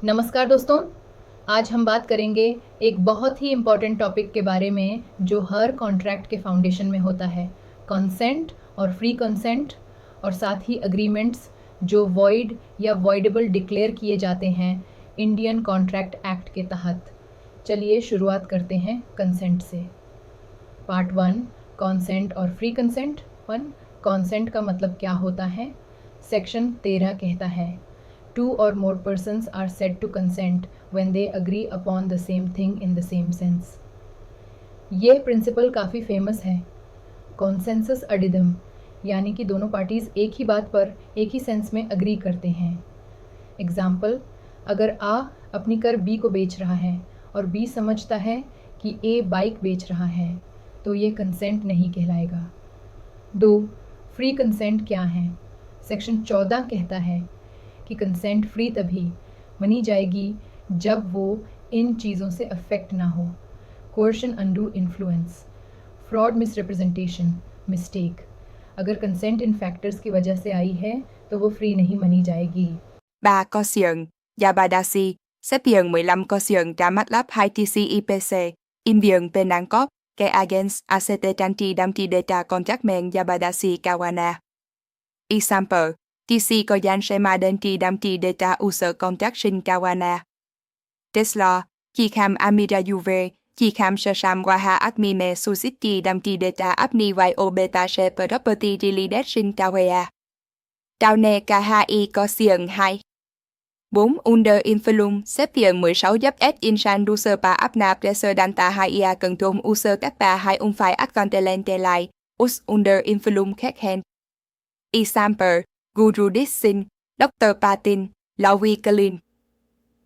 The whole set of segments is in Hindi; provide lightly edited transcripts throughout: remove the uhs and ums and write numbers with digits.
नमस्कार दोस्तों। आज हम बात करेंगे एक बहुत ही इम्पॉर्टेंट टॉपिक के बारे में जो हर कॉन्ट्रैक्ट के फाउंडेशन में होता है, कंसेंट और फ्री कंसेंट, और साथ ही अग्रीमेंट्स जो वॉइड या वॉइडेबल डिक्लेयर किए जाते हैं इंडियन कॉन्ट्रैक्ट एक्ट के तहत। चलिए शुरुआत करते हैं कंसेंट से। पार्ट 1, कंसेंट और फ्री कंसेंट। 1, कंसेंट का मतलब क्या होता है। सेक्शन 13 कहता है, 2 or more persons are said to consent when they agree upon the same thing in the same sense। ये प्रिंसिपल काफ़ी फेमस है। कॉन्सेंसस अडिदम यानी कि दोनों पार्टीज़ एक ही बात पर एक ही सेंस में अग्री करते हैं। एग्जाम्पल, अगर आ अपनी कार बी को बेच रहा है और बी समझता है कि ए बाइक बेच रहा है तो ये कंसेंट नहीं कहलाएगा। 2, फ्री कंसेंट क्या है। सेक्शन 14 कहता है कि कंसेंट फ्री तभी मानी जाएगी जब वो इन चीज़ों से अफेक्ट ना हो। Coercion, undo influence, fraud, misrepresentation, mistake. अगर कंसेंट इन फैक्टर्स की वजह से आई है तो वो फ्री नहीं मानी जाएगी। 3. Caution, Yabadasi, Sepion 15 Caution Damatlab 2 TCIPC, Invion Penangkop, Ke Agents ACT Tanti Damti Data Contact Men Yabadasi Kawana. Example, TC Koyan Shema Danti Damti Data User Contact Shin Kawana. Tesla, Kikam Amida Uve, Kikam Shasham Waha Akmime Susiti Damti Data Apni YO Beta She Property Deleted Shin Kawea. Taune K2 Caution 2. 4. Under Influm, Sepion 16 giúp S Insan User Pa Apna Pressure Danta 2 Control User các pa 2 File Accontelente Lai, Us Under Influm Khách Hand. Example, Guru Dissin, Dr. Patin, Lawi Kalin.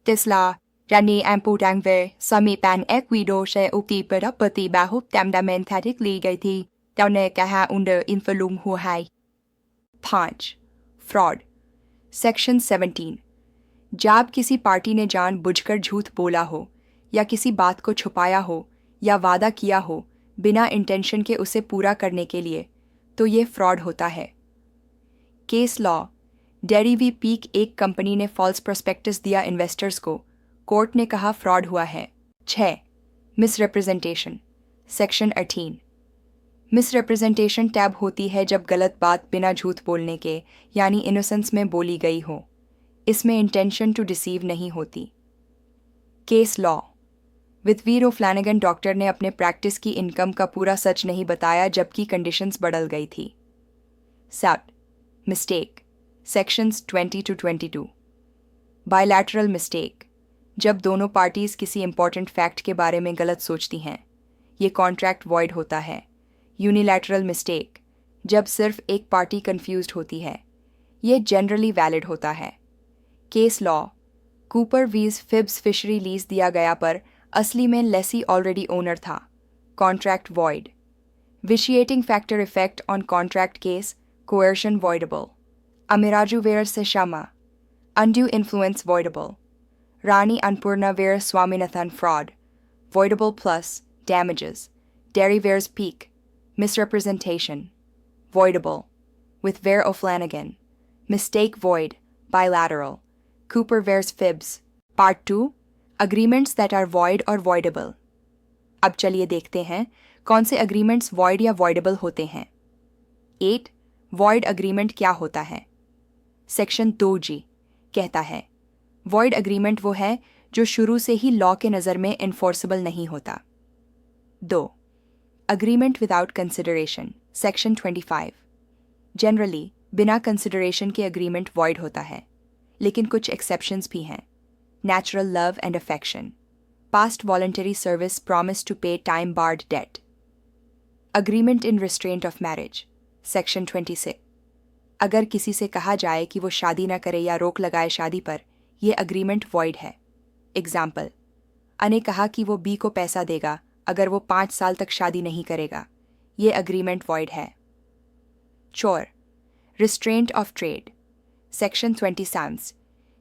Tesla, Rani Amputangve, Samipan Equido She Uki Property Ba Húp Tam Damen Thatikli Gây Thi, Taune Kaha Under Influm Hu 2. Punch. Fraud. Section 17. जब किसी पार्टी ने जानबूझकर झूठ बोला हो या किसी बात को छुपाया हो या वादा किया हो बिना इंटेंशन के उसे पूरा करने के लिए, तो ये फ्रॉड होता है। Case law. डेरिवी पीक एक कंपनी ने फॉल्स प्रोस्पेक्टस दिया इन्वेस्टर्स को, कोर्ट ने कहा फ्रॉड हुआ है। 6. मिसरिप्रेजेंटेशन। सेक्शन 18। मिसरिप्रेजेंटेशन टैब होती है जब गलत बात बिना झूठ बोलने के यानी इनोसेंस में बोली गई हो। इसमें इंटेंशन टू डिसीव नहीं होती। Case law. विद वीरो फ्लैनेगन डॉक्टर ने अपने प्रैक्टिस की इनकम का पूरा सच नहीं बताया जबकि कंडीशंस बदल गई थी। Set. Mistake. Sections 20 to 22। Bilateral mistake. जब दोनों पार्टीज किसी इंपॉर्टेंट फैक्ट के बारे में गलत सोचती हैं, ये कॉन्ट्रैक्ट वॉइड होता है। Unilateral mistake. जब सिर्फ एक पार्टी कंफ्यूज्ड होती है, ये जनरली वैलिड होता है। Case law. कूपर वीज फिब्स फिशरी लीज दिया गया पर असली में लेसी ऑलरेडी ओनर था। Contract void. Vitiating factor effect on contract case, coercion voidable. Ammiraju versus Seshamma, undue influence voidable. Rani Annapurna versus Swaminathan fraud, voidable plus damages. Derry versus Peek, misrepresentation, voidable. With versus O'Flanagan, mistake void, bilateral. Cooper vs. Phibbs. Part 2. Agreements that are void or voidable. अब चलिए देखते हैं कौन से agreements void या voidable होते हैं। 8. Void agreement क्या होता है। Section 2G कहता है, void agreement वो है जो शुरू से ही लॉ के नज़र में enforceable नहीं होता। 2. Agreement without consideration. Section 25. Generally, बिना कंसिडरेशन के अग्रीमेंट वॉइड होता है, लेकिन कुछ एक्सेप्शंस भी हैं। Natural love and affection, past voluntary service, promise to pay time barred debt. Agreement in restraint of marriage. Section 26। अगर किसी से कहा जाए कि वो शादी न करे या रोक लगाए शादी पर, यह अग्रीमेंट वॉइड है। एग्जाम्पल, अ ने कहा कि वो बी को पैसा देगा अगर वो 5 साल तक शादी नहीं करेगा, ये अग्रीमेंट वॉइड है। चोर। Restraint of trade. सेक्शन 27।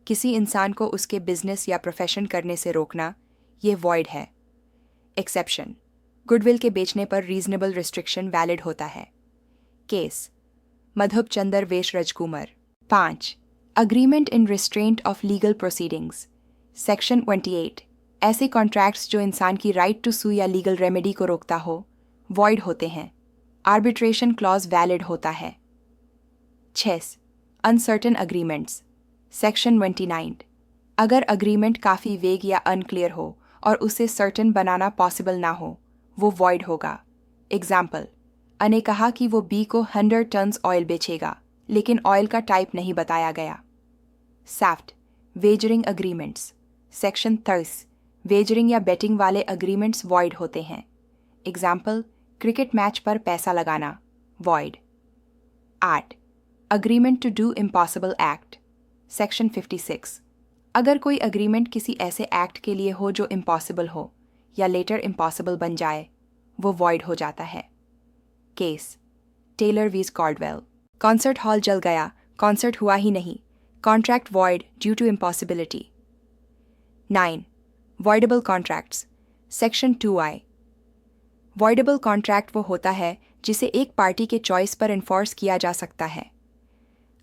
किसी इंसान को उसके बिजनेस या प्रोफेशन करने से रोकना, ये वॉइड है। एक्सेप्शन। गुडविल के बेचने पर रीजनेबल रिस्ट्रिक्शन वैलिड होता है। केस मधुब चंदर वेश रजकुमार। 5. Agreement in restraint of legal proceedings. Section 28 ऐसे कॉन्ट्रैक्ट्स जो इंसान की राइट टू सू या लीगल रेमेडी को रोकता हो वॉइड होते हैं। आर्बिट्रेशन क्लॉज वैलिड होता है। 6 अनसर्टेन अग्रीमेंट्स। सेक्शन 29 अगर अग्रीमेंट काफ़ी वेग या अनक्लियर हो और उसे सर्टेन बनाना पॉसिबल ना हो वो वॉइड होगा। एग्जाम्पल, अ ने कहा कि वो बी को 100 टन्स ऑयल बेचेगा लेकिन ऑयल का टाइप नहीं बताया गया। सैफ्ट वेजरिंग अग्रीमेंट्स। सेक्शन 30 वेजरिंग या बेटिंग वाले अग्रीमेंट्स वॉइड होते हैं। एग्जाम्पल, क्रिकेट मैच पर पैसा लगाना void. 8 agreement to do impossible act. Section 56 अगर कोई अग्रीमेंट किसी ऐसे एक्ट के लिए हो जो इम्पॉसिबल हो या लेटर इम्पॉसिबल बन जाए वो वॉइड हो जाता है। केस टेलर वीज कॉर्डवेल। कॉन्सर्ट हॉल जल गया, कॉन्सर्ट हुआ ही नहीं, contract void due to impossibility. 9 voidable contracts. Section 2I voidable contract वो होता है जिसे एक पार्टी के चॉइस पर इन्फोर्स किया जा सकता है।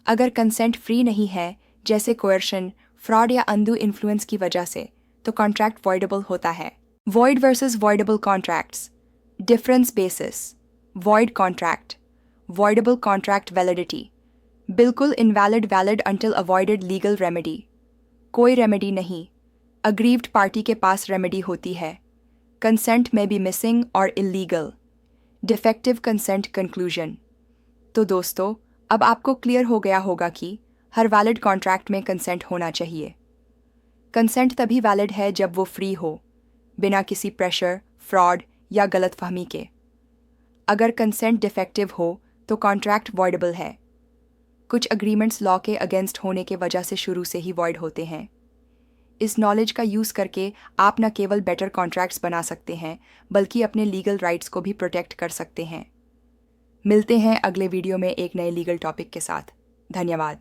अगर कंसेंट फ्री नहीं है जैसे कोएर्शन, फ्रॉड या अनडू इन्फ्लुएंस की वजह से तो कॉन्ट्रैक्ट वॉइडेबल होता है। Void versus voidable contracts. Difference basis. Void contract voidable contract validity बिल्कुल invalid valid until avoided legal remedy. कोई रेमेडी नहीं, अग्रीव्ड पार्टी के पास रेमेडी होती है। कंसेंट में बी मिसिंग और इलीगल। Defective consent conclusion. तो दोस्तों अब आपको क्लियर हो गया होगा कि हर वैलिड कॉन्ट्रैक्ट में कंसेंट होना चाहिए। कंसेंट तभी वैलिड है जब वो फ्री हो, बिना किसी प्रेशर, फ्रॉड या गलतफहमी के। अगर कंसेंट डिफेक्टिव हो तो कॉन्ट्रैक्ट वॉइडेबल है। कुछ अग्रीमेंट्स लॉ के अगेंस्ट होने के वजह से शुरू से ही वॉइड होते हैं। इस नॉलेज का यूज़ करके आप न केवल बेटर कॉन्ट्रैक्ट्स बना सकते हैं बल्कि अपने लीगल राइट्स को भी प्रोटेक्ट कर सकते हैं। मिलते हैं अगले वीडियो में एक नए लीगल टॉपिक के साथ। धन्यवाद।